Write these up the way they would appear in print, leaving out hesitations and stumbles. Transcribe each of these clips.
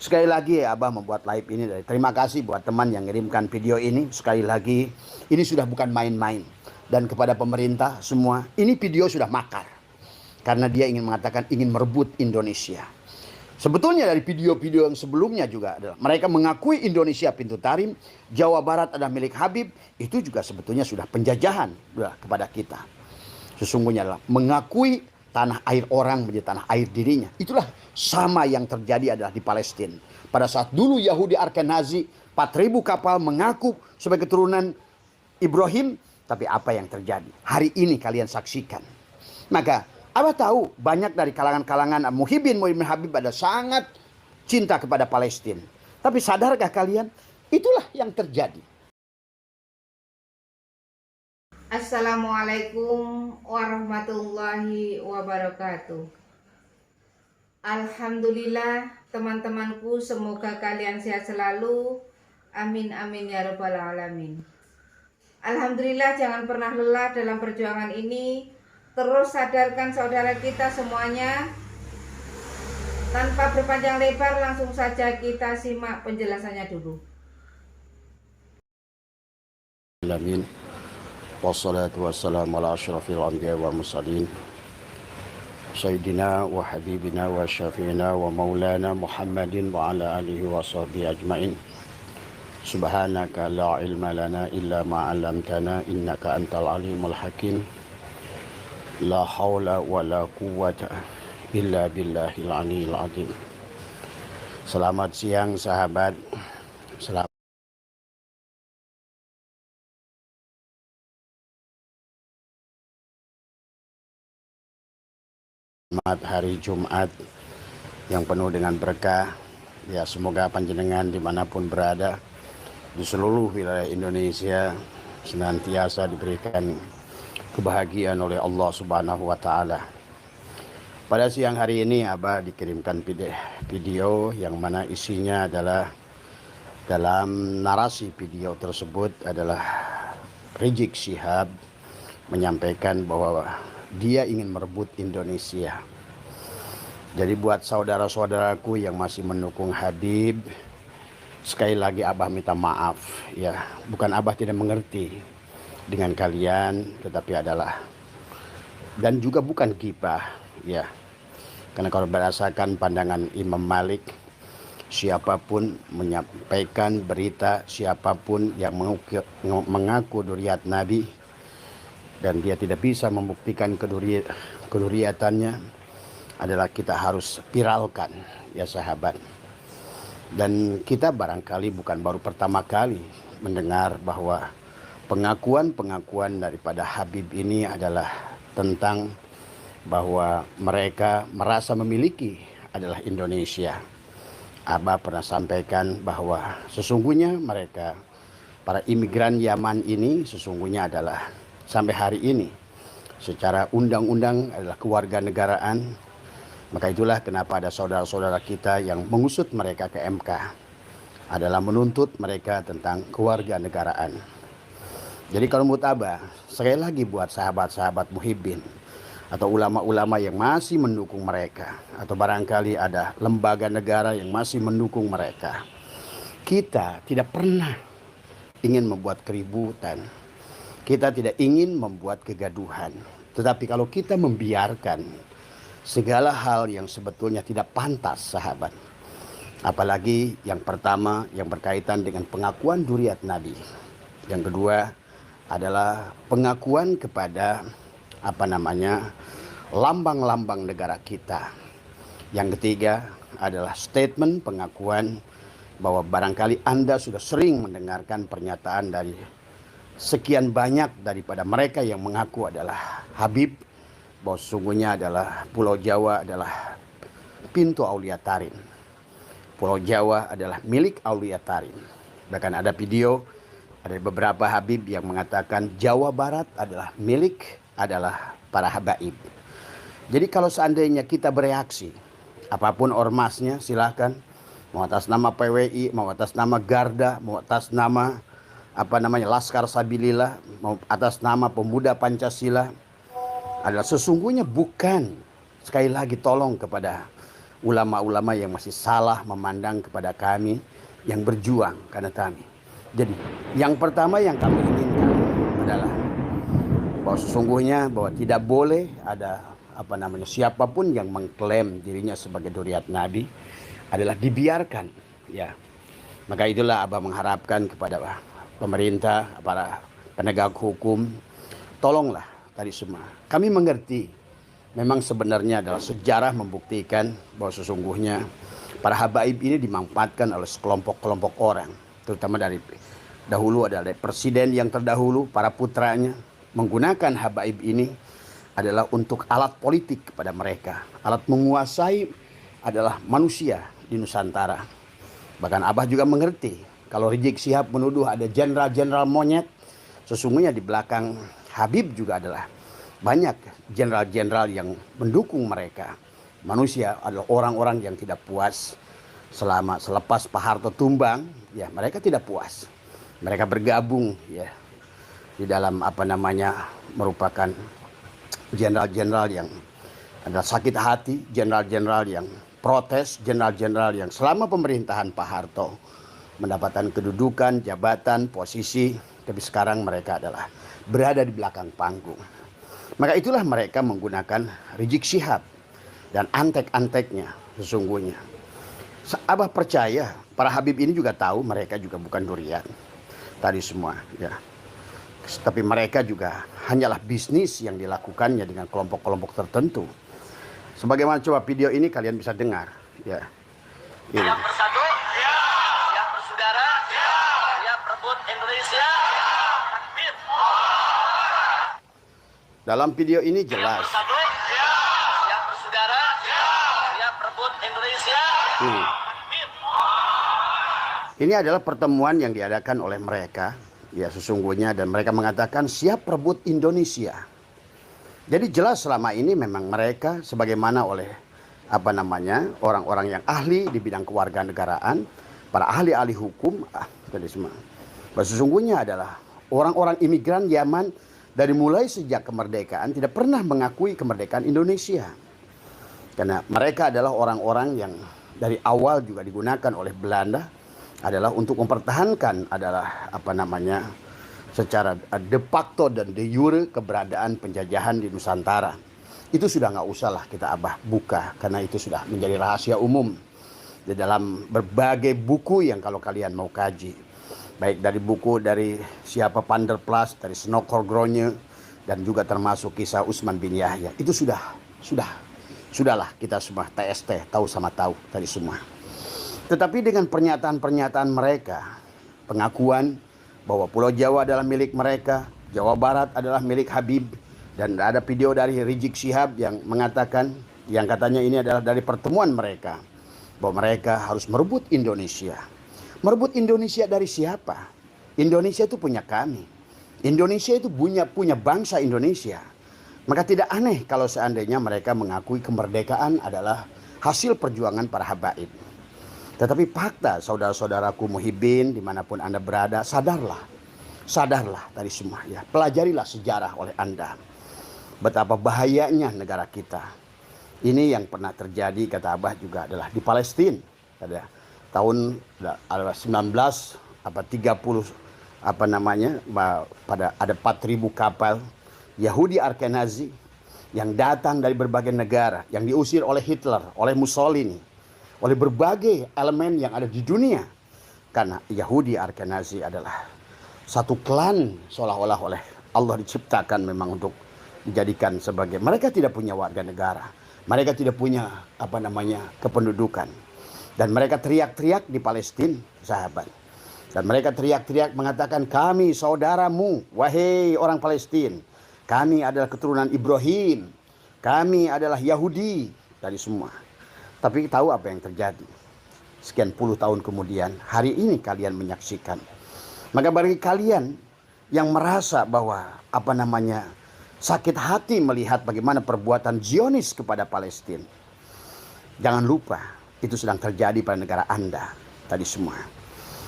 Sekali lagi ya Abah membuat live ini. Terima kasih buat teman yang ngirimkan video ini. Sekali lagi, ini sudah bukan main-main. Dan kepada pemerintah semua, ini video sudah makar. Karena dia ingin mengatakan ingin merebut Indonesia. Sebetulnya dari video-video yang sebelumnya juga adalah mereka mengakui Indonesia pintu tarim, Jawa Barat adalah milik Habib, itu juga sebetulnya sudah penjajahan kepada kita. Sesungguhnya adalah mengakui tanah air orang menjadi tanah air dirinya. Itulah sama yang terjadi adalah di Palestina. Pada saat dulu Yahudi Ashkenazi 4.000 kapal mengaku sebagai keturunan Ibrahim, tapi apa yang terjadi? Hari ini kalian saksikan. Maka Abah tahu banyak dari kalangan-kalangan Muhibbin Habib ada sangat cinta kepada Palestina. Tapi sadarkah kalian? Itulah yang terjadi. Assalamualaikum warahmatullahi wabarakatuh. Alhamdulillah teman-temanku, semoga kalian sehat selalu. Amin amin ya rabbal alamin. Alhamdulillah, jangan pernah lelah dalam perjuangan ini. Terus sadarkan saudara kita semuanya. Tanpa berpanjang lebar, langsung saja kita simak penjelasannya dulu. Amin. Wassalatu wassalamu ala asyrafil anbiya wa mursalin Sayyidina wa habibina wa syafi'ina wa maulana Muhammadin wa ala alihi wa sahbihi ajma'in. Subhanaka la ilma lana illa ma 'allamtana innaka antal alimul hakim. La haula wa la quwwata illa billahil aliyil azim. Selamat siang sahabat. Selamat hari Jumat yang penuh dengan berkah. Ya, semoga panjenengan dimanapun berada di seluruh wilayah Indonesia senantiasa diberikan kebahagiaan oleh Allah Subhanahu wa Ta'ala. Pada siang hari ini Abah dikirimkan video yang mana isinya adalah, dalam narasi video tersebut adalah Rizik Syihab menyampaikan bahwa dia ingin merebut Indonesia. Jadi buat saudara-saudaraku yang masih mendukung Habib, sekali lagi Abah minta maaf ya. Bukan Abah tidak mengerti dengan kalian, tetapi adalah, dan juga bukan ghibah ya. Karena kalau berdasarkan pandangan Imam Malik, siapapun menyampaikan berita, siapapun yang mengaku duriat Nabi dan dia tidak bisa membuktikan keduriatannya, adalah kita harus viralkan ya sahabat. Dan kita barangkali bukan baru pertama kali mendengar bahwa pengakuan daripada Habib ini adalah tentang bahwa mereka merasa memiliki adalah Indonesia. Abah pernah sampaikan bahwa sesungguhnya mereka, para imigran Yaman ini sesungguhnya adalah sampai hari ini secara undang-undang adalah kewarganegaraan. Maka itulah kenapa ada saudara-saudara kita yang mengusut mereka ke MK, adalah menuntut mereka tentang kewarganegaraan. Jadi kalau menurut Abah, sekali lagi buat sahabat-sahabat Muhibbin atau ulama-ulama yang masih mendukung mereka, atau barangkali ada lembaga negara yang masih mendukung mereka, kita tidak pernah ingin membuat keributan, kita tidak ingin membuat kegaduhan. Tetapi kalau kita membiarkan segala hal yang sebetulnya tidak pantas sahabat, apalagi yang pertama yang berkaitan dengan pengakuan duriat Nabi, yang kedua adalah pengakuan kepada lambang-lambang negara kita, yang ketiga adalah statement pengakuan bahwa barangkali Anda sudah sering mendengarkan pernyataan dari sekian banyak daripada mereka yang mengaku adalah Habib, bahwa sesungguhnya adalah Pulau Jawa adalah pintu Aulia Tarim, Pulau Jawa adalah milik Aulia Tarim. Bahkan ada video, ada beberapa Habib yang mengatakan Jawa Barat adalah milik adalah para habaib. Jadi kalau seandainya kita bereaksi, apapun ormasnya silahkan, mau atas nama PWI, mau atas nama Garda, mau atas nama Laskar Sabilillah, mau atas nama Pemuda Pancasila, adalah sesungguhnya bukan, sekali lagi tolong kepada ulama-ulama yang masih salah memandang kepada kami yang berjuang karena kami. Jadi yang pertama yang kami inginkan adalah bahwa sesungguhnya bahwa tidak boleh ada siapapun yang mengklaim dirinya sebagai Duriat Nabi adalah dibiarkan, ya. Maka itulah Abah mengharapkan kepada pemerintah, para penegak hukum, tolonglah tadi semua. Kami mengerti memang sebenarnya adalah sejarah membuktikan bahwa sesungguhnya para habaib ini dimanfaatkan oleh sekelompok-kelompok orang, terutama dari dahulu adalah dari presiden yang terdahulu, para putranya menggunakan habaib ini adalah untuk alat politik kepada mereka. Alat menguasai adalah manusia di Nusantara. Bahkan Abah juga mengerti kalau Rizik Syihab menuduh ada jenderal-jenderal monyet, sesungguhnya di belakang Habib juga adalah banyak jenderal-jenderal yang mendukung mereka. Manusia adalah orang-orang yang tidak puas selepas Pak Harto tumbang, ya mereka tidak puas. Mereka bergabung ya di dalam merupakan jenderal-jenderal yang adalah sakit hati, jenderal-jenderal yang protes, jenderal-jenderal yang selama pemerintahan Pak Harto mendapatkan kedudukan, jabatan, posisi, tapi sekarang mereka adalah berada di belakang panggung. Maka itulah mereka menggunakan Rizik Syihab dan antek-anteknya sesungguhnya. Abah percaya para Habib ini juga tahu mereka juga bukan durian tadi semua, ya. Tapi mereka juga hanyalah bisnis yang dilakukannya dengan kelompok-kelompok tertentu. Sebagaimana coba video ini kalian bisa dengar, ya. Ini. Siap bersatu, siap bersaudara, siap rebut Indonesia. Takbir. Dalam video ini jelas. Siap bersatu, siap bersaudara, siap rebut Indonesia. Takbir. Ini adalah pertemuan yang diadakan oleh mereka, ya sesungguhnya, dan mereka mengatakan siap rebut Indonesia. Jadi jelas selama ini memang mereka sebagaimana oleh orang-orang yang ahli di bidang kewarganegaraan, para ahli-ahli hukum, tadi semua. Sesungguhnya adalah orang-orang imigran Yaman dari mulai sejak kemerdekaan tidak pernah mengakui kemerdekaan Indonesia. Karena mereka adalah orang-orang yang dari awal juga digunakan oleh Belanda adalah untuk mempertahankan adalah secara de facto dan de jure keberadaan penjajahan di Nusantara. Itu sudah nggak usah lah kita Abah buka karena itu sudah menjadi rahasia umum di dalam berbagai buku yang kalau kalian mau kaji, baik dari buku dari siapa Panderplas, dari Snokhorgronje, dan juga termasuk kisah Utsman bin Yahya. Itu sudahlah kita semua TST tahu sama tahu tadi semua. Tetapi dengan pernyataan-pernyataan mereka, pengakuan bahwa Pulau Jawa adalah milik mereka, Jawa Barat adalah milik Habib, dan ada video dari Rizik Syihab yang mengatakan, yang katanya ini adalah dari pertemuan mereka, bahwa mereka harus merebut Indonesia. Merebut Indonesia dari siapa? Indonesia itu punya kami. Indonesia itu punya bangsa Indonesia. Maka tidak aneh kalau seandainya mereka mengakui kemerdekaan adalah hasil perjuangan para habaib. Tetapi fakta saudara-saudaraku muhibbin dimanapun Anda berada, sadarlah tadi semua, ya. Pelajarilah sejarah oleh Anda. Betapa bahayanya negara kita. Ini yang pernah terjadi kata Abah juga adalah di Palestina pada tahun 1930 pada ada 4.000 kapal Yahudi Ashkenazi yang datang dari berbagai negara, yang diusir oleh Hitler, oleh Mussolini, oleh berbagai elemen yang ada di dunia. Karena Yahudi Ashkenazi adalah satu klan seolah-olah oleh Allah diciptakan memang untuk dijadikan sebagai, mereka tidak punya warga negara, mereka tidak punya kependudukan, dan mereka teriak-teriak di Palestina, sahabat, dan mereka teriak-teriak mengatakan, kami saudaramu wahai orang Palestina, kami adalah keturunan Ibrahim, kami adalah Yahudi, dari semua. Tapi tahu apa yang terjadi? Sekian puluh tahun kemudian, hari ini kalian menyaksikan. Maka bagi kalian yang merasa bahwa sakit hati melihat bagaimana perbuatan Zionis kepada Palestina, jangan lupa itu sedang terjadi pada negara Anda tadi semua.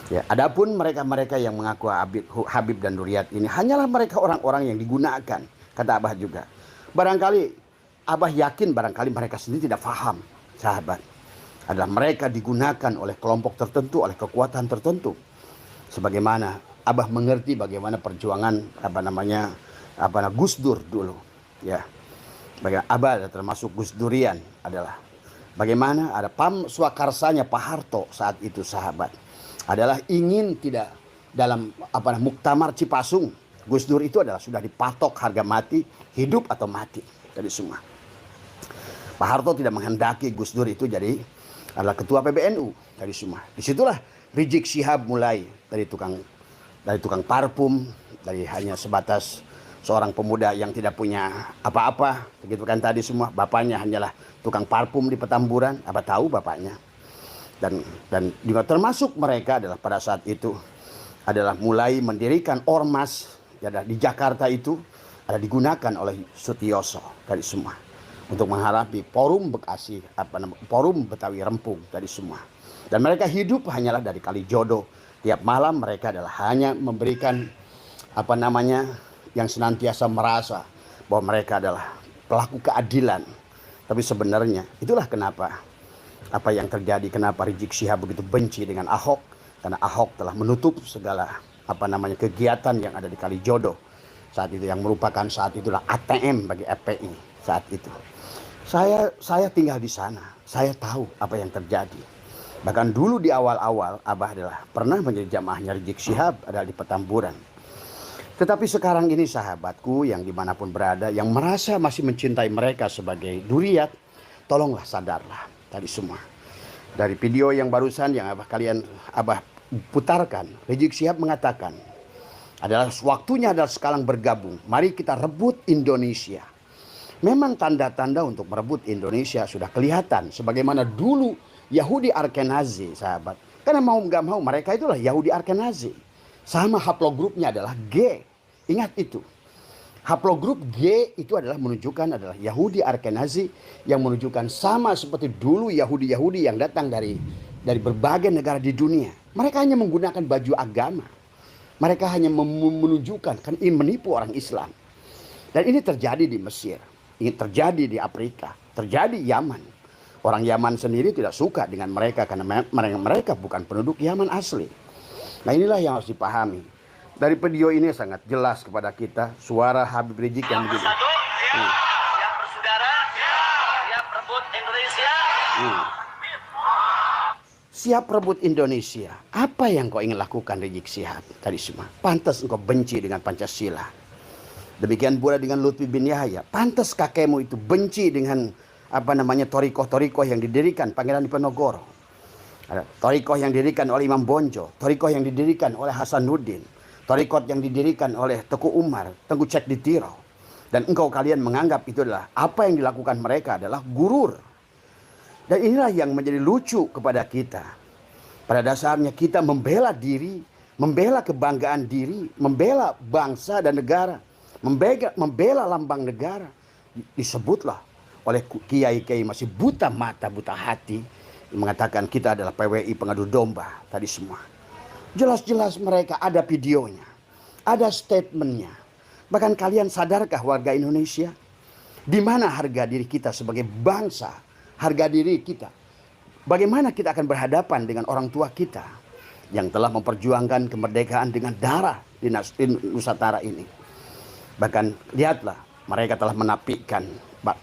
Ya, adapun mereka-mereka yang mengaku Habib dan Duriat ini hanyalah mereka orang-orang yang digunakan, kata Abah juga. Barangkali Abah yakin barangkali mereka sendiri tidak paham, sahabat. adalah mereka digunakan oleh kelompok tertentu, oleh kekuatan tertentu. Sebagaimana Abah mengerti bagaimana perjuangan Gus Dur dulu, ya. Bagaimana Abah termasuk Gus Durian adalah bagaimana ada Pam Swakarsanya Pak Harto saat itu sahabat adalah ingin tidak dalam muktamar Cipasung. Gus Dur itu adalah sudah dipatok harga mati, hidup atau mati dari semua. Pak Harto tidak menghendaki Gus Dur itu jadi adalah ketua PBNU dari semua. Disitulah Rizik Syihab mulai dari tukang parfum, dari hanya sebatas seorang pemuda yang tidak punya apa-apa, begitu kan tadi semua. Bapaknya hanyalah tukang parfum di Petamburan, apa tahu bapaknya. Dan juga termasuk mereka adalah pada saat itu adalah mulai mendirikan ormas ya, di Jakarta itu ada digunakan oleh Sutioso dari semua untuk menghadapi forum Bekasi, forum Betawi Rempung dari semua. Dan mereka hidup hanyalah dari Kalijodo. Tiap malam mereka adalah hanya memberikan yang senantiasa merasa bahwa mereka adalah pelaku keadilan. Tapi sebenarnya itulah kenapa apa yang terjadi, kenapa Rizik Syihab begitu benci dengan Ahok, karena Ahok telah menutup segala kegiatan yang ada di Kalijodo saat itu, yang merupakan saat itulah ATM bagi FPI saat itu. Saya tinggal di sana, saya tahu apa yang terjadi. Bahkan dulu di awal-awal Abah adalah pernah menjadi jamaahnya Rizik Syihab adalah di Petamburan. Tetapi sekarang ini sahabatku yang dimanapun berada, yang merasa masih mencintai mereka sebagai duriat, tolonglah sadarlah tadi semua. Dari video yang barusan yang Abah putarkan, Rizik Syihab mengatakan adalah waktunya adalah sekarang bergabung. Mari kita rebut Indonesia. Memang tanda-tanda untuk merebut Indonesia sudah kelihatan. Sebagaimana dulu Yahudi Ashkenazi sahabat. Karena mau nggak mau mereka itulah Yahudi Ashkenazi. Sama haplogrupnya adalah G. Ingat itu. Haplogrup G itu adalah menunjukkan adalah Yahudi Ashkenazi yang menunjukkan sama seperti dulu Yahudi-Yahudi yang datang dari berbagai negara di dunia. Mereka hanya menggunakan baju agama. Mereka hanya menunjukkan, kan ingin menipu orang Islam. Dan ini terjadi di Mesir. Ini terjadi di Afrika. Terjadi di Yaman. Orang Yaman sendiri tidak suka dengan mereka karena mereka bukan penduduk Yaman asli. Nah inilah yang harus dipahami. Dari video ini sangat jelas kepada kita suara Habib Rizik yang begini. Siap bersaudara, siap rebut Indonesia. Siap rebut Indonesia. Apa yang kau ingin lakukan Rizik Syihab tadi semua? Pantas engkau benci dengan Pancasila. Demikian pula dengan Lutfi bin Yahya. Pantas kakekmu itu benci dengan torikoh-torikoh yang didirikan Pangeran Diponegoro. Ada torikoh yang didirikan oleh Imam Bonjol, torikoh yang didirikan oleh Hasanuddin, torikoh yang didirikan oleh Teguh Umar, Tengku Cek Ditiro. Dan kalian menganggap itu adalah apa yang dilakukan mereka adalah gurur. Dan inilah yang menjadi lucu kepada kita. Pada dasarnya kita membela diri, membela kebanggaan diri, membela bangsa dan negara, membela lambang negara. Disebutlah oleh kiai-kiai masih buta mata, buta hati, mengatakan kita adalah PWI pengadu domba tadi semua. Jelas-jelas mereka ada videonya, ada statementnya. Bahkan kalian sadarkah warga Indonesia, di mana harga diri kita sebagai bangsa, harga diri kita, bagaimana kita akan berhadapan dengan orang tua kita yang telah memperjuangkan kemerdekaan dengan darah di Nusantara ini. Bahkan lihatlah, mereka telah menapikan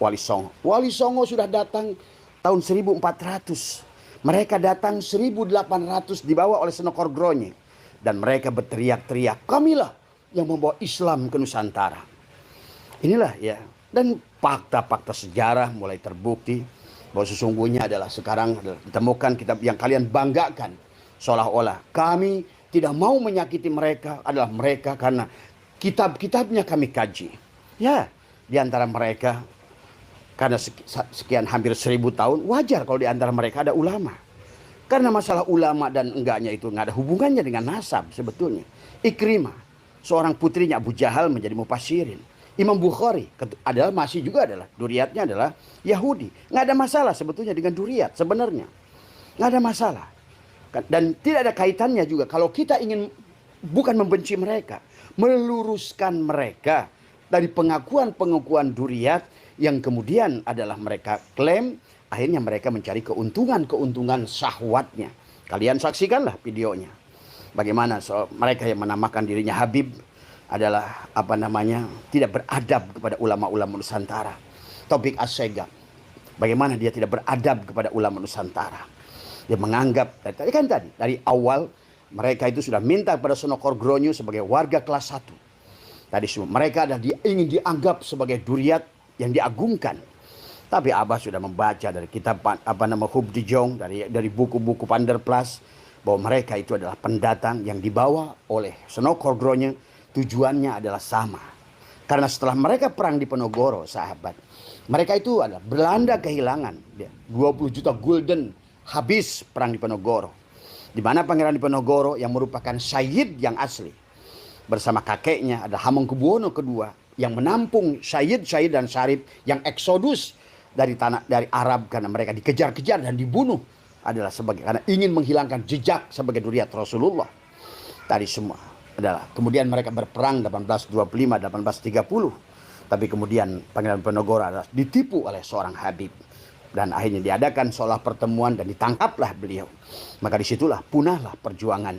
Wali Songo. Wali Songo sudah datang tahun 1400. Mereka datang 1800 dibawa oleh Senokor Gronyek. Dan mereka berteriak-teriak, kamilah yang membawa Islam ke Nusantara. Inilah ya. Dan fakta-fakta sejarah mulai terbukti bahwa sesungguhnya adalah sekarang ditemukan kitab yang kalian banggakan. Seolah-olah kami tidak mau menyakiti mereka adalah mereka karena kitab-kitabnya kami kaji. Ya, di antara mereka karena sekian hampir 1000 tahun wajar kalau di antara mereka ada ulama. Karena masalah ulama dan enggaknya itu nggak ada hubungannya dengan nasab sebetulnya. Ikrimah, seorang putrinya Abu Jahal menjadi mufassirin. Imam Bukhari adalah masih juga adalah duriatnya adalah Yahudi. Nggak ada masalah sebetulnya dengan duriat sebenarnya. Nggak ada masalah. Dan tidak ada kaitannya juga kalau kita ingin bukan membenci mereka, meluruskan mereka dari pengakuan-pengakuan duriat yang kemudian adalah mereka klaim Akhirnya mereka mencari keuntungan syahwatnya. Kalian saksikanlah videonya. Bagaimana mereka yang menamakan dirinya Habib adalah tidak beradab kepada ulama-ulama Nusantara. Taufik Assegaf, bagaimana dia tidak beradab kepada ulama Nusantara. Dia menganggap tadi dari awal mereka itu sudah minta kepada Sunan Kordogronyo sebagai warga kelas 1. Tadi semua mereka ingin dianggap sebagai duriat yang diagungkan. Tapi Abah sudah membaca dari kitab Hub Dijong, dari buku-buku Panderplas, bahwa mereka itu adalah pendatang yang dibawa oleh Sunan Kordogronyo. Tujuannya adalah sama. Karena setelah mereka perang di Penogoro, sahabat, mereka itu adalah Belanda kehilangan 20 juta gulden habis perang di Penogoro. Di mana Pangeran Diponegoro yang merupakan Syed yang asli bersama kakeknya ada Hamengkubuwono II yang menampung Syed dan Syarif yang eksodus dari Arab karena mereka dikejar-kejar dan dibunuh adalah karena ingin menghilangkan jejak sebagai duriat Rasulullah. Tadi semua adalah kemudian mereka berperang 1825 1830, tapi kemudian Pangeran Diponegoro adalah ditipu oleh seorang Habib dan akhirnya diadakan seolah pertemuan dan ditangkaplah beliau. Maka disitulah punahlah perjuangan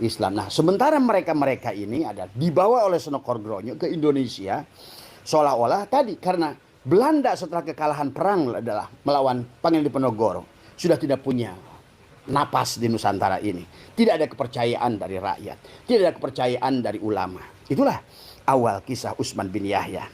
Islam. Nah, sementara mereka ini ada dibawa oleh Sunan Kordogronyo ke Indonesia seolah-olah tadi karena Belanda setelah kekalahan perang adalah melawan Pangeran Diponegoro sudah tidak punya napas di Nusantara ini. Tidak ada kepercayaan dari rakyat, tidak ada kepercayaan dari ulama. Itulah awal kisah Utsman bin Yahya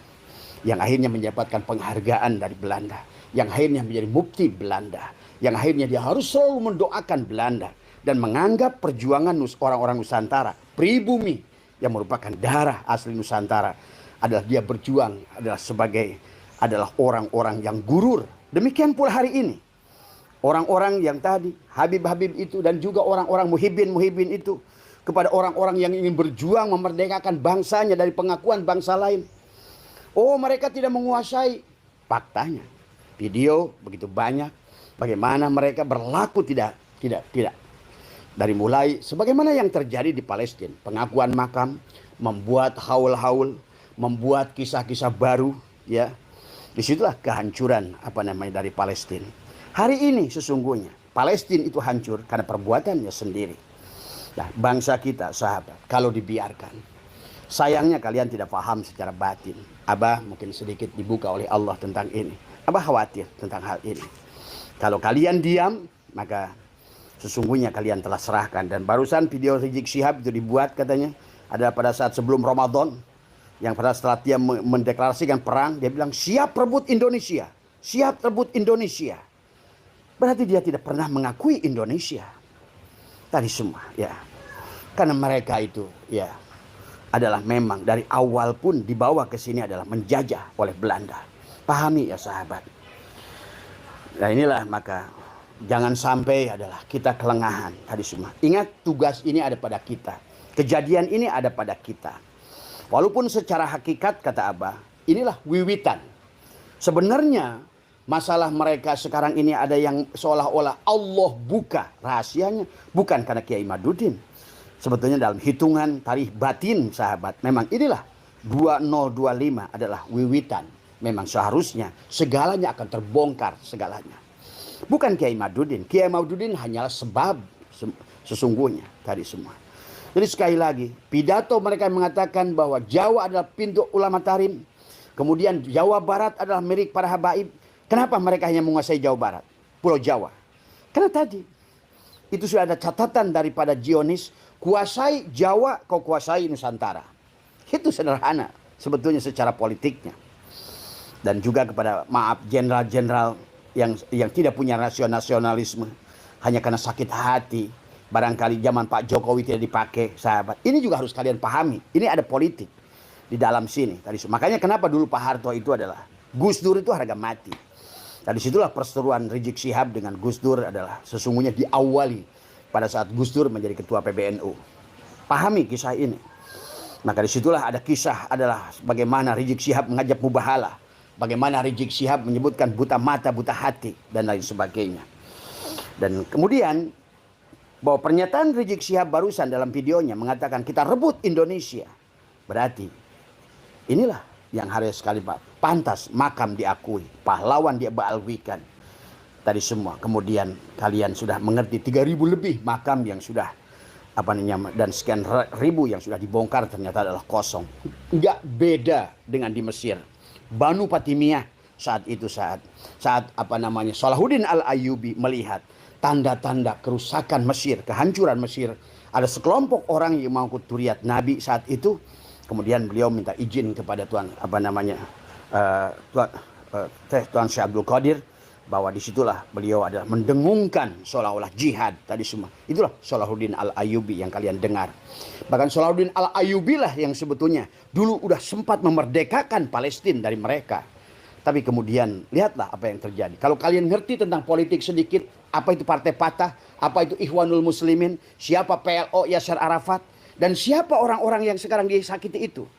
yang akhirnya mendapatkan penghargaan dari Belanda, yang akhirnya menjadi mufti Belanda, yang akhirnya dia harus selalu mendoakan Belanda dan menganggap perjuangan orang-orang Nusantara, pribumi yang merupakan darah asli Nusantara adalah dia berjuang adalah orang-orang yang gurur. Demikian pula hari ini. Orang-orang yang tadi, Habib-Habib itu dan juga orang-orang muhibbin itu kepada orang-orang yang ingin berjuang memerdekakan bangsanya dari pengakuan bangsa lain. Oh, mereka tidak menguasai. Faktanya, video begitu banyak bagaimana mereka berlaku tidak. Dari mulai sebagaimana yang terjadi di Palestina, pengakuan makam, membuat haul-haul, membuat kisah-kisah baru, ya. Disitulah kehancuran dari Palestina. Hari ini sesungguhnya Palestina itu hancur karena perbuatannya sendiri. Nah, bangsa kita, sahabat, kalau dibiarkan, sayangnya kalian tidak paham secara batin. Abah mungkin sedikit dibuka oleh Allah tentang ini. Abah khawatir tentang hal ini. Kalau kalian diam, maka sesungguhnya kalian telah serahkan. Dan barusan video Rizik Syihab itu dibuat katanya ada pada saat sebelum Ramadan, yang pada setelah dia mendeklarasikan perang, dia bilang siap rebut Indonesia, siap rebut Indonesia. Berarti dia tidak pernah mengakui Indonesia. Tadi semua, ya. Karena mereka itu, ya, adalah memang dari awal pun dibawa ke sini adalah menjajah oleh Belanda. Pahami ya sahabat. Nah inilah maka jangan sampai adalah kita kelengahan tadi semua. Ingat tugas ini ada pada kita. Kejadian ini ada pada kita. Walaupun secara hakikat kata Abah, inilah wiwitan. Sebenarnya masalah mereka sekarang ini ada yang seolah-olah Allah buka rahasianya. Bukan karena Kiai Madudin. Sebetulnya dalam hitungan tarikh batin sahabat. Memang inilah 2025 adalah wiwitan. Memang seharusnya segalanya akan terbongkar segalanya. Bukan Kiai Madudin. Kiai Madudin hanyalah sebab sesungguhnya tadi semua. Jadi sekali lagi pidato mereka mengatakan bahwa Jawa adalah pintu ulama tarim. Kemudian Jawa Barat adalah milik para habaib. Kenapa mereka hanya menguasai Jawa Barat? Pulau Jawa. Karena tadi itu sudah ada catatan daripada Zionis. Kuasai Jawa, kau kuasai Nusantara. Itu sederhana sebetulnya secara politiknya. Dan juga kepada jenderal-jenderal yang tidak punya nasionalisme. Hanya karena sakit hati. Barangkali zaman Pak Jokowi tidak dipakai sahabat. Ini juga harus kalian pahami. Ini ada politik di dalam sini. Makanya kenapa dulu Pak Harto itu adalah Gus Dur itu harga mati. Dari situlah perseteruan Rizik Syihab dengan Gus Dur adalah sesungguhnya diawali pada saat Gus Dur menjadi ketua PBNU. Pahami kisah ini. Maka disitulah ada kisah adalah bagaimana Rizik Syihab mengajak mubahalah. Bagaimana Rizik Syihab menyebutkan buta mata, buta hati dan lain sebagainya. Dan kemudian bahwa pernyataan Rizik Syihab barusan dalam videonya mengatakan kita rebut Indonesia. Berarti inilah yang harus sekali Pak pantas makam diakui, pahlawan dia baalwikan. tadi semua. Kemudian kalian sudah mengerti 3.000 lebih makam yang sudah dan sekian ribu yang sudah dibongkar ternyata adalah kosong. Enggak beda dengan di Mesir. Banu Fatimiyah saat Salahuddin Al-Ayyubi melihat tanda-tanda kerusakan Mesir, kehancuran Mesir. Ada sekelompok orang yang mengangkut duriat Nabi saat itu. Kemudian beliau minta izin kepada Tuan Syekh Abdul Qadir, bahwa disitulah beliau adalah mendengungkan seolah-olah jihad tadi semua. Itulah Salahuddin Al-Ayyubi yang kalian dengar. Bahkan Salahuddin Al-Ayyubi lah yang sebetulnya dulu udah sempat memerdekakan Palestina dari mereka. Tapi kemudian lihatlah apa yang terjadi. Kalau kalian ngerti tentang politik sedikit, apa itu Partai Fatah, apa itu Ikhwanul Muslimin, siapa PLO Yasser Arafat, dan siapa orang-orang yang sekarang disakiti itu.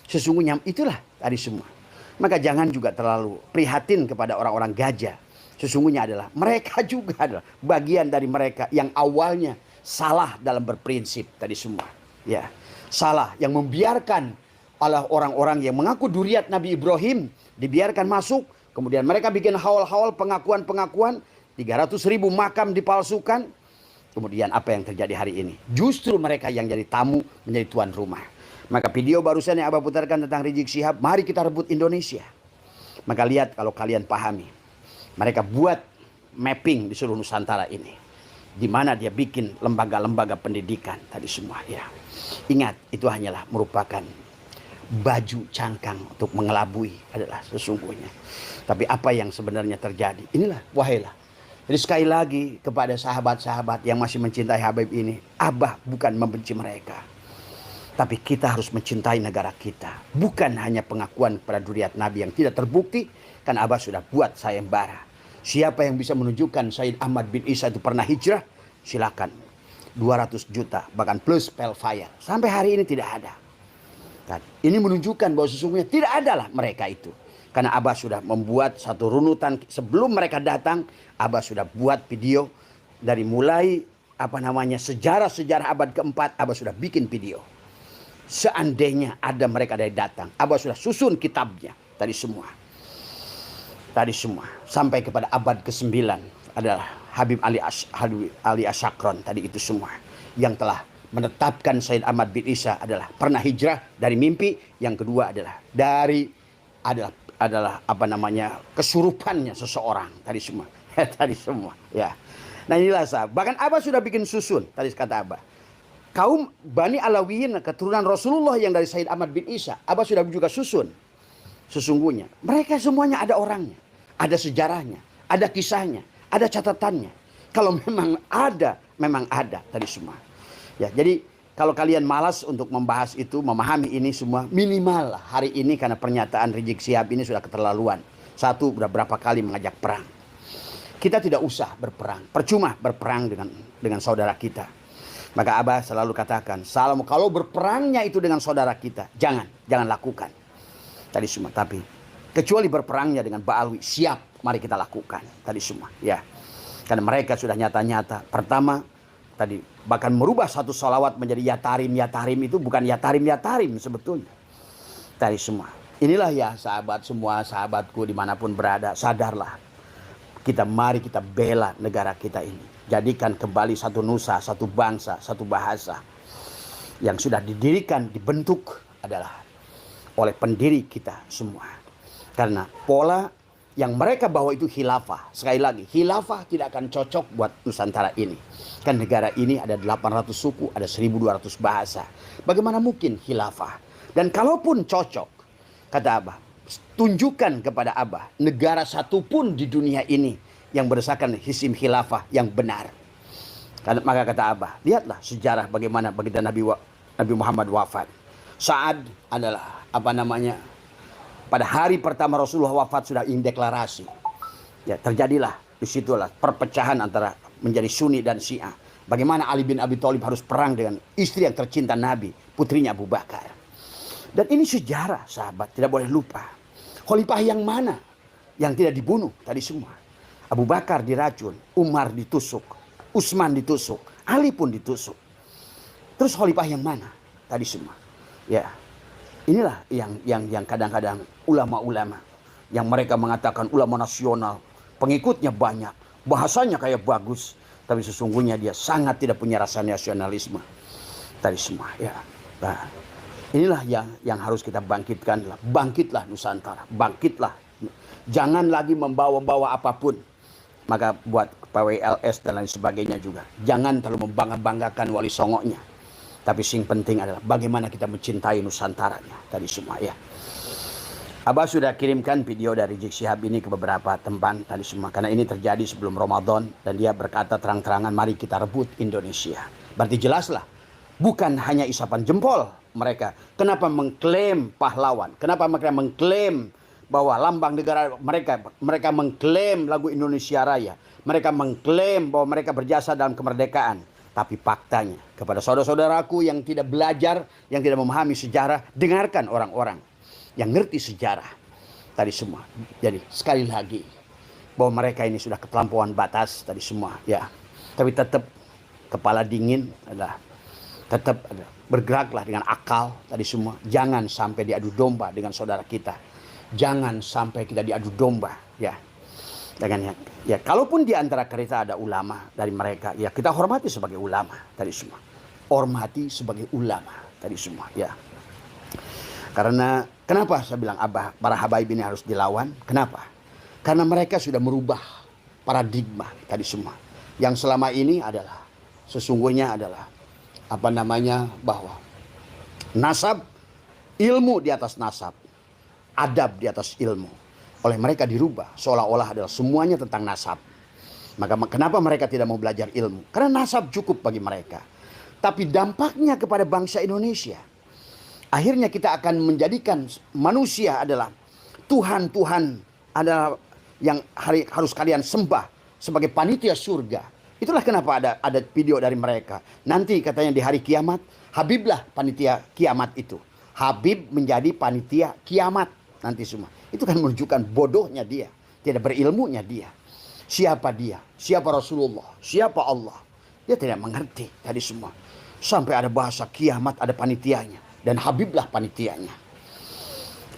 Sesungguhnya itulah tadi semua. Maka jangan juga terlalu prihatin kepada orang-orang gajah. Sesungguhnya adalah mereka juga adalah bagian dari mereka yang awalnya salah dalam berprinsip tadi semua. Ya, salah yang membiarkan oleh orang-orang yang mengaku duriat Nabi Ibrahim dibiarkan masuk. Kemudian mereka bikin haul-haul pengakuan-pengakuan, 300.000 makam dipalsukan. Kemudian apa yang terjadi hari ini? Justru mereka yang jadi tamu menjadi tuan rumah. Maka video barusan yang Abah putarkan tentang Rizik Syihab, mari kita rebut Indonesia. Maka lihat kalau kalian pahami. Mereka buat mapping di seluruh Nusantara ini. Di mana dia bikin lembaga-lembaga pendidikan tadi semua. Ya. Ingat, itu hanyalah merupakan baju cangkang untuk mengelabui adalah sesungguhnya. Tapi apa yang sebenarnya terjadi? Inilah wahailah. Jadi sekali lagi kepada sahabat-sahabat yang masih mencintai Habib ini, Abah bukan membenci mereka. Tapi kita harus mencintai negara kita. Bukan hanya pengakuan kepada duriat Nabi yang tidak terbukti. Kan Abah sudah buat sayembara. Siapa yang bisa menunjukkan Said Ahmad bin Isa itu pernah hijrah? Silakan. 200 juta. Bahkan plus pelfire. Sampai hari ini tidak ada. Dan ini menunjukkan bahwa sesungguhnya tidak adalah mereka itu. Karena Abah sudah membuat satu runutan. Sebelum mereka datang, Abah sudah buat video. Dari mulai sejarah-sejarah abad keempat, Abah sudah bikin video. Seandainya ada mereka dari datang, Abah sudah susun kitabnya. Tadi semua. Sampai kepada abad ke-9 adalah Habib Ali Asyakron. Tadi itu semua. Yang telah menetapkan Said Ahmad bin Isa adalah pernah hijrah dari mimpi. Yang kedua adalah kesurupannya seseorang. Tadi semua. Ya. Nah inilah sahabat. Bahkan Abah sudah bikin susun. Tadi kata Abah. Kaum Bani Alawiyin, keturunan Rasulullah yang dari Said Ahmad bin Isa. Abah sudah juga susun. Sesungguhnya. Mereka semuanya ada orangnya. Ada sejarahnya. Ada kisahnya. Ada catatannya. Kalau memang ada tadi semua. Ya, jadi kalau kalian malas untuk membahas itu, memahami ini semua, minimal hari ini karena pernyataan Rizik Syihab ini sudah keterlaluan. Satu, udah berapa kali mengajak perang. Kita tidak usah berperang. Percuma berperang dengan saudara kita. Maka Abah selalu katakan, kalau berperangnya itu dengan saudara kita, jangan lakukan. Tadi semua, tapi kecuali berperangnya dengan Ba'alwi, siap, mari kita lakukan. Tadi semua, ya. Karena mereka sudah nyata-nyata. Pertama, tadi bahkan merubah satu sholawat menjadi yatarim itu bukan yatarim sebetulnya. Tadi semua. Inilah ya sahabat semua, sahabatku dimanapun berada, sadarlah. Mari kita bela negara kita ini. Jadikan kembali satu nusa, satu bangsa, satu bahasa. Yang sudah didirikan, dibentuk adalah oleh pendiri kita semua. Karena pola yang mereka bawa itu khilafah. Sekali lagi, khilafah tidak akan cocok buat Nusantara ini. Kan negara ini ada 800 suku, ada 1.200 bahasa. Bagaimana mungkin khilafah? Dan kalaupun cocok, kata Abah, tunjukkan kepada Abah negara satupun di dunia ini yang berdasarkan sistem khilafah yang benar. Maka kata Abah, lihatlah sejarah bagaimana baginda Nabi Muhammad wafat. Saat adalah pada hari pertama Rasulullah wafat sudah indeklarasi. Ya, terjadilah disitulah perpecahan antara menjadi Sunni dan Syiah. Bagaimana Ali bin Abi Thalib harus perang dengan istri yang tercinta Nabi, putrinya Abu Bakar. Dan ini sejarah, sahabat, tidak boleh lupa. Khalifah yang mana yang tidak dibunuh tadi semua? Abu Bakar diracun, Umar ditusuk, Utsman ditusuk, Ali pun ditusuk. Terus khalifah yang mana tadi semua? Ya. Inilah yang kadang-kadang ulama-ulama yang mereka mengatakan ulama nasional, pengikutnya banyak, bahasanya kayak bagus, tapi sesungguhnya dia sangat tidak punya rasa nasionalisme tadi semua ya. Nah, inilah yang harus kita bangkitkan. Bangkitlah Nusantara, bangkitlah, jangan lagi membawa-bawa apapun. Maka buat PWLS dan lain sebagainya juga, jangan terlalu membangga-banggakan Wali Songonya, tapi yang penting adalah bagaimana kita mencintai Nusantaranya tadi semua ya. Abah sudah kirimkan video dari Rizik Syihab ini ke beberapa teman tadi semua, karena ini terjadi sebelum Ramadan dan dia berkata terang-terangan, mari kita rebut Indonesia. Berarti jelaslah, bukan hanya isapan jempol mereka. Kenapa mengklaim pahlawan? Kenapa mereka mengklaim bahwa lambang negara mereka mengklaim lagu Indonesia Raya, mereka mengklaim bahwa mereka berjasa dalam kemerdekaan, tapi faktanya kepada saudara-saudaraku yang tidak belajar, yang tidak memahami sejarah, dengarkan orang-orang yang ngerti sejarah tadi semua. Jadi sekali lagi bahwa mereka ini sudah keterlampauan batas tadi semua ya, tapi tetap kepala dingin adalah tetap bergeraklah dengan akal tadi semua. Jangan sampai diadu domba dengan saudara kita. Jangan sampai kita diadu domba ya. Dengan ya, kalaupun di antara kita ada ulama dari mereka, ya kita hormati sebagai ulama tadi semua. Hormati sebagai ulama tadi semua ya. Karena kenapa saya bilang Abah, para habaib ini harus dilawan? Kenapa? Karena mereka sudah merubah paradigma tadi semua. Yang selama ini adalah sesungguhnya adalah bahwa nasab, ilmu di atas nasab, adab di atas ilmu, oleh mereka dirubah seolah-olah adalah semuanya tentang nasab. Maka kenapa mereka tidak mau belajar ilmu? Karena nasab cukup bagi mereka. Tapi dampaknya kepada bangsa Indonesia, akhirnya kita akan menjadikan manusia adalah Tuhan adalah yang harus kalian sembah sebagai panitia surga. Itulah kenapa ada video dari mereka. Nanti katanya di hari kiamat, Habiblah panitia kiamat itu. Habib menjadi panitia kiamat nanti semua. Itu kan menunjukkan bodohnya dia, tidak berilmunya dia. Siapa dia? Siapa Rasulullah? Siapa Allah? Dia tidak mengerti tadi semua. Sampai ada bahasa kiamat ada panitianya, dan Habiblah panitianya.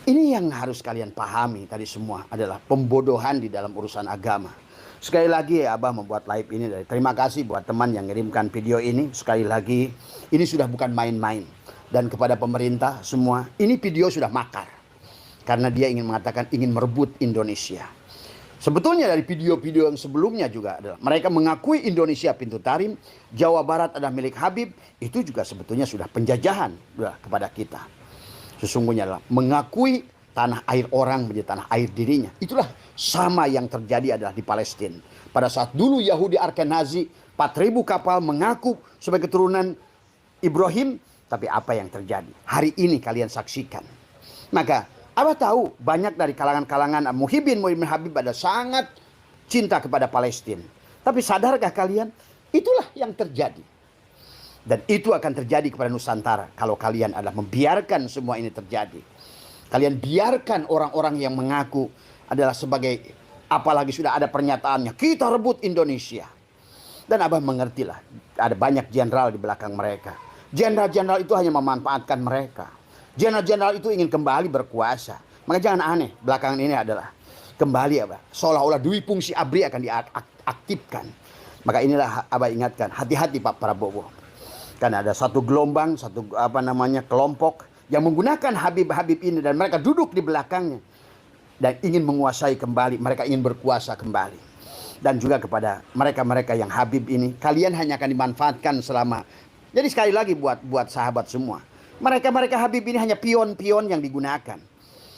Ini yang harus kalian pahami tadi semua adalah pembodohan di dalam urusan agama. Sekali lagi ya, Abah membuat live ini dari terima kasih buat teman yang mengirimkan video ini. Sekali lagi, ini sudah bukan main-main. Dan kepada pemerintah semua, ini video sudah makar. Karena dia ingin mengatakan ingin merebut Indonesia. Sebetulnya dari video-video yang sebelumnya juga adalah mereka mengakui Indonesia pintu tarim, Jawa Barat adalah milik Habib. Itu juga sebetulnya sudah penjajahan kepada kita. Sesungguhnya adalah mengakui tanah air orang menjadi tanah air dirinya. Itulah sama yang terjadi adalah di Palestina. Pada saat dulu Yahudi Ashkenazi 4.000 kapal mengaku sebagai keturunan Ibrahim. Tapi apa yang terjadi? Hari ini kalian saksikan. Maka Abah tahu banyak dari kalangan-kalangan Muhibbin Habib ada sangat cinta kepada Palestina. Tapi sadarkah kalian? Itulah yang terjadi. Dan itu akan terjadi kepada Nusantara kalau kalian adalah membiarkan semua ini terjadi. Kalian biarkan orang-orang yang mengaku adalah sebagai, apalagi sudah ada pernyataannya, kita rebut Indonesia. Dan Abah mengertilah, ada banyak jenderal di belakang mereka. Jenderal-jenderal itu hanya memanfaatkan mereka. Jenderal-jenderal itu ingin kembali berkuasa. Maka jangan aneh, belakangan ini adalah kembali seolah-olah Dwi Fungsi ABRI akan diaktifkan. Maka inilah Abah ingatkan, hati-hati Pak Prabowo. Karena ada satu gelombang, kelompok yang menggunakan Habib-Habib ini dan mereka duduk di belakangnya dan ingin menguasai kembali, mereka ingin berkuasa kembali. Dan juga kepada mereka-mereka yang Habib ini, kalian hanya akan dimanfaatkan selama. Jadi sekali lagi buat sahabat semua, mereka Habib ini hanya pion-pion yang digunakan.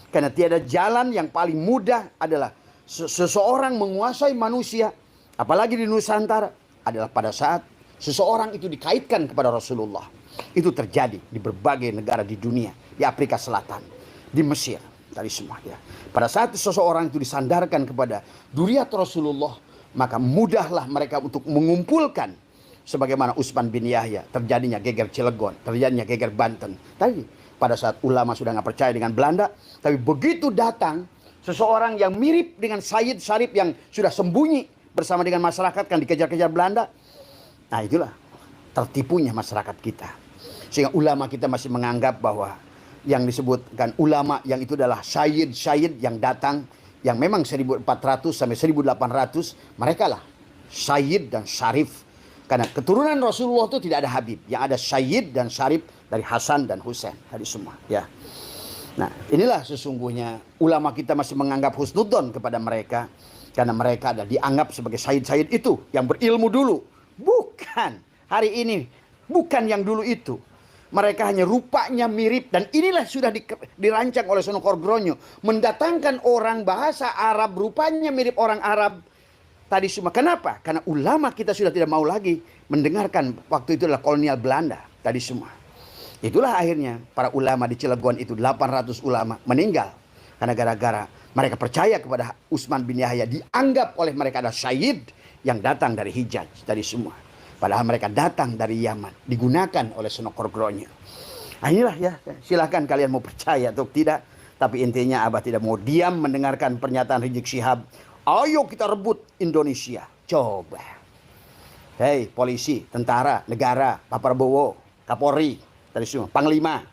Karena tiada jalan yang paling mudah adalah seseorang menguasai manusia, apalagi di Nusantara, adalah pada saat seseorang itu dikaitkan kepada Rasulullah. Itu terjadi di berbagai negara di dunia, di Afrika Selatan, di Mesir, tadi semua ya. Pada saat seseorang itu disandarkan kepada duriat Rasulullah, maka mudahlah mereka untuk mengumpulkan. Sebagaimana Utsman bin Yahya, terjadinya geger Cilegon, terjadinya geger Banten. Tadi pada saat ulama sudah nggak percaya dengan Belanda, tapi begitu datang seseorang yang mirip dengan Sayyid Syarif yang sudah sembunyi bersama dengan masyarakat kan dikejar-kejar Belanda. Nah itulah tertipunya masyarakat kita. Sehingga ulama kita masih menganggap bahwa yang disebutkan ulama yang itu adalah Sayyid yang datang, yang memang 1400 sampai 1800, mereka lah Sayyid dan Syarif. Karena keturunan Rasulullah itu tidak ada Habib. Yang ada Sayyid dan Syarif dari Hasan dan Husain. Tadi semua. Ya. Nah, inilah sesungguhnya ulama kita masih menganggap husnudzon kepada mereka. Karena mereka ada dianggap sebagai Sayyid-Sayyid itu. Yang berilmu dulu. Bukan. Hari ini. Bukan yang dulu itu. Mereka hanya rupanya mirip. Dan inilah sudah dirancang oleh Sunan Kordronyo. Mendatangkan orang bahasa Arab. Rupanya mirip orang Arab. Tadi semua. Kenapa? Karena ulama kita sudah tidak mau lagi mendengarkan. Waktu itu adalah kolonial Belanda. Tadi semua. Itulah akhirnya para ulama di Cilegon itu 800 ulama meninggal. Karena gara-gara mereka percaya kepada Utsman bin Yahya. Dianggap oleh mereka ada Sayyid yang datang dari Hijaz. Tadi semua. Padahal mereka datang dari Yaman. Digunakan oleh Sunan Kordronyo. Nah, inilah ya. Silahkan kalian mau percaya atau tidak. Tapi intinya Abah tidak mau diam mendengarkan pernyataan Rizik Syihab. Ayo kita rebut Indonesia. Coba. Hei polisi, tentara, negara, Pak Prabowo, Kapolri, tadi semua, Panglima.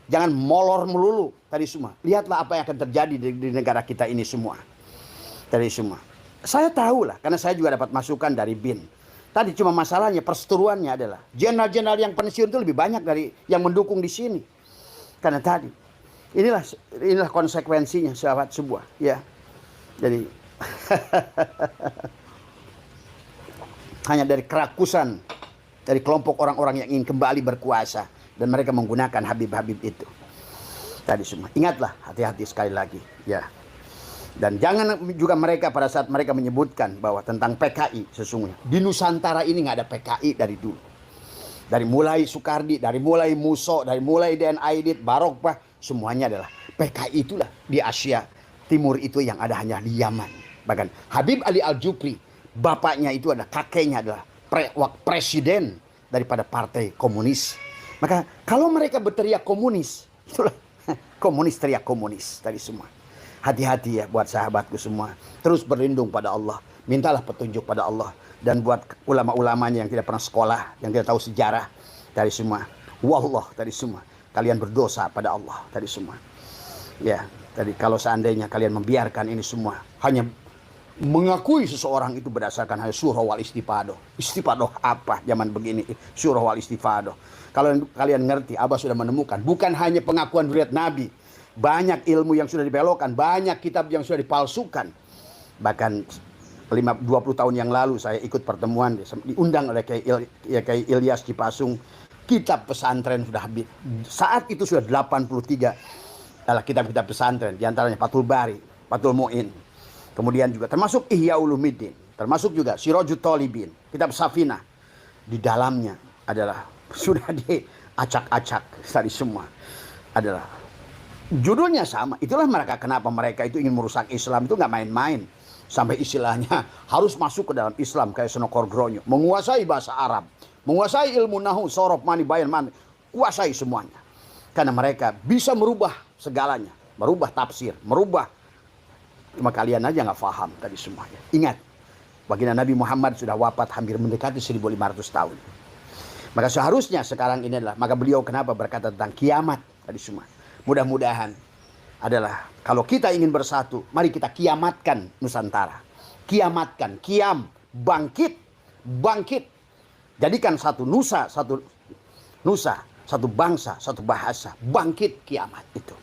Jangan molor melulu tadi semua. Lihatlah apa yang akan terjadi di negara kita ini semua. Tadi semua. Saya tahu lah, karena saya juga dapat masukan dari BIN. Tadi cuma masalahnya, perseteruannya adalah jenderal-jenderal yang pensiun itu lebih banyak dari yang mendukung di sini. Karena tadi, inilah konsekuensinya sahabat sebuah. Ya, jadi hanya dari kerakusan dari kelompok orang-orang yang ingin kembali berkuasa dan mereka menggunakan Habib-Habib itu. Tadi semua. Ingatlah, hati-hati sekali lagi, ya. Dan jangan juga mereka pada saat mereka menyebutkan bahwa tentang PKI sesungguhnya di Nusantara ini nggak ada PKI dari dulu. Dari mulai Soekardi, dari mulai Muso, dari mulai Den Aidit, Barokbah, semuanya adalah PKI itulah di Asia Timur itu yang ada hanya di Yaman. Bahkan Habib Ali Al-Jupri, bapaknya itu adalah kakeknya adalah presiden daripada partai komunis. Maka kalau mereka berteriak komunis, itulah komunis teriak komunis tadi semua. Hati-hati ya buat sahabatku semua. Terus berlindung pada Allah. Mintalah petunjuk pada Allah. Dan buat ulama-ulamanya yang tidak pernah sekolah, yang tidak tahu sejarah tadi semua. Wallah tadi semua. Kalian berdosa pada Allah tadi semua. Ya, tadi kalau seandainya kalian membiarkan ini semua hanya mengakui seseorang itu berdasarkan hanya surah wal istifadoh. Istifadoh apa zaman begini? Surah wal istifadoh. Kalau kalian ngerti, Abah sudah menemukan. Bukan hanya pengakuan zuriat Nabi. Banyak ilmu yang sudah dibelokkan. Banyak kitab yang sudah dipalsukan. Bahkan 20 tahun yang lalu saya ikut pertemuan. Diundang oleh Kiai Ilyas Cipasung. Kitab pesantren sudah habis. Saat itu sudah 83 adalah kitab-kitab pesantren. Di antaranya Fathul Bari, Fathul Mu'in. Kemudian juga termasuk Ihya Ulumuddin, termasuk juga Sirajut Thalibin, kitab Safinah. Di dalamnya adalah sudah diacak-acak tadi semua. Adalah judulnya sama. Itulah mereka kenapa mereka itu ingin merusak Islam itu nggak main-main. Sampai istilahnya harus masuk ke dalam Islam kayak Sunan Kordronyo, menguasai bahasa Arab, menguasai ilmu nahu, sorof, mani, bayan, mani, kuasai semuanya. Karena mereka bisa merubah segalanya, merubah tafsir, merubah. Cuma kalian aja nggak paham tadi semuanya. Ingat, baginda Nabi Muhammad sudah wafat hampir mendekati 1500 tahun. Maka seharusnya sekarang ini adalah, maka beliau kenapa berkata tentang kiamat tadi semua. Mudah-mudahan adalah kalau kita ingin bersatu, mari kita kiamatkan Nusantara. Kiamatkan, kiam, bangkit, bangkit. Jadikan satu nusa, satu bangsa, satu bahasa, bangkit kiamat itu.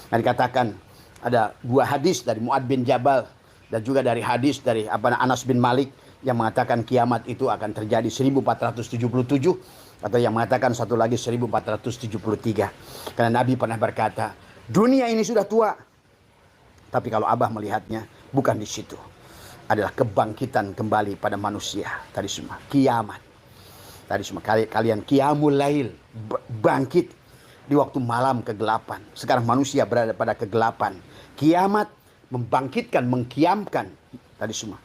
Nah dikatakan, ada dua hadis dari Mu'ad bin Jabal dan juga dari hadis dari Anas bin Malik yang mengatakan kiamat itu akan terjadi 1477 atau yang mengatakan satu lagi 1473. Karena Nabi pernah berkata, dunia ini sudah tua. Tapi kalau Abah melihatnya bukan di situ. Adalah kebangkitan kembali pada manusia tadi semua. Kiamat. Tadi semua kalian qiyamul lail, bangkit di waktu malam kegelapan. Sekarang manusia berada pada kegelapan. Kiamat membangkitkan, mengkiamkan. Tadi semua.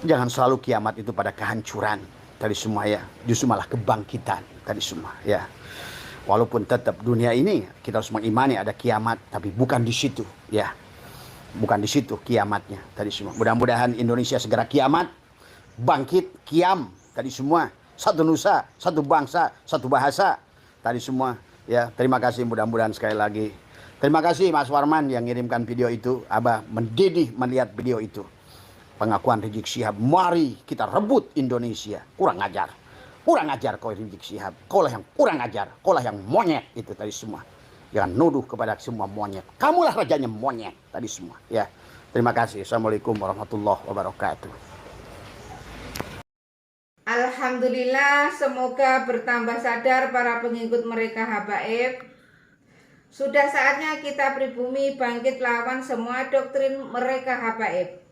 Jangan selalu kiamat itu pada kehancuran. Tadi semua ya. Justru malah kebangkitan. Tadi semua ya. Walaupun tetap dunia ini kita harus mengimani ada kiamat. Tapi bukan di situ ya. Bukan di situ kiamatnya. Tadi semua. Mudah-mudahan Indonesia segera kiamat. Bangkit, kiam. Tadi semua. Satu nusa, satu bangsa, satu bahasa. Tadi semua ya. Terima kasih mudah-mudahan sekali lagi. Terima kasih Mas Warman yang ngirimkan video itu. Abah mendidih melihat video itu. pengakuan Rizik Syihab. Mari kita rebut Indonesia. Kurang ajar. Kurang ajar kau Rizik Syihab. Kaulah yang kurang ajar. Kaulah yang monyet itu tadi semua. Jangan nuduh kepada semua monyet. Kamulah rajanya monyet tadi semua. Ya. Terima kasih. Assalamualaikum warahmatullahi wabarakatuh. Alhamdulillah, semoga bertambah sadar para pengikut mereka habaib. Sudah saatnya kita pribumi bangkit lawan semua doktrin mereka habaib.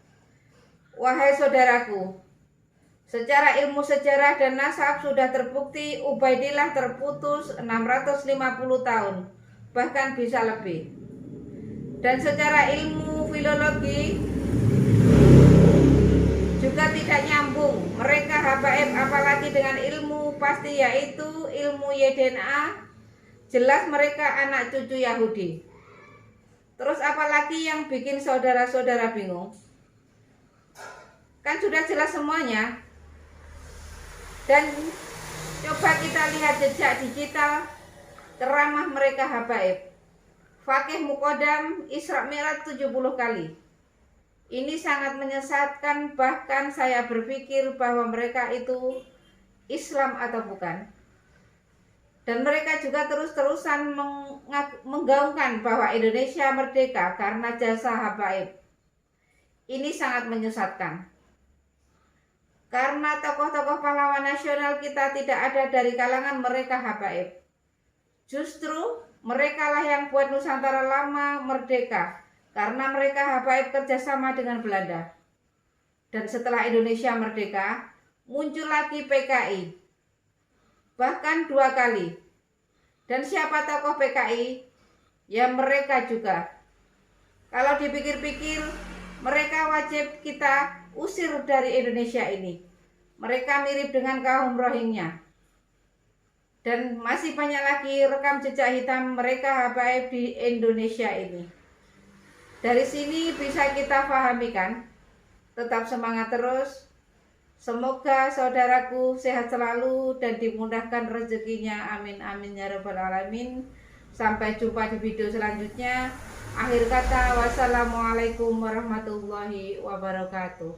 Wahai saudaraku, secara ilmu sejarah dan nasab sudah terbukti Ubaidillah terputus 650 tahun, bahkan bisa lebih. Dan secara ilmu filologi juga tidak nyambung mereka habaib, apalagi dengan ilmu pasti yaitu ilmu YDNA. Jelas mereka anak cucu Yahudi. Terus apalagi yang bikin saudara-saudara bingung? Kan sudah jelas semuanya. Dan coba kita lihat jejak digital ceramah mereka habaib. Fakih Mukodam Isra Mi'raj 70 kali. Ini sangat menyesatkan, bahkan saya berpikir bahwa mereka itu Islam atau bukan. Dan mereka juga terus-terusan menggaungkan bahwa Indonesia merdeka karena jasa habaib. Ini sangat menyesatkan. Karena tokoh-tokoh pahlawan nasional kita tidak ada dari kalangan mereka habaib. Justru merekalah yang buat Nusantara lama merdeka. Karena mereka habaib kerjasama dengan Belanda. Dan setelah Indonesia merdeka, muncul lagi PKI. Bahkan 2 kali. Dan siapa tokoh PKI? Ya mereka juga. Kalau dipikir-pikir, mereka wajib kita usir dari Indonesia ini. Mereka mirip dengan kaum Rohingya. Dan masih banyak lagi rekam jejak hitam mereka habaib di Indonesia ini. Dari sini bisa kita pahami kan? Tetap semangat terus. Semoga saudaraku sehat selalu dan dimudahkan rezekinya. Amin amin ya rabbal alamin. Sampai jumpa di video selanjutnya. Akhir kata, wassalamualaikum warahmatullahi wabarakatuh.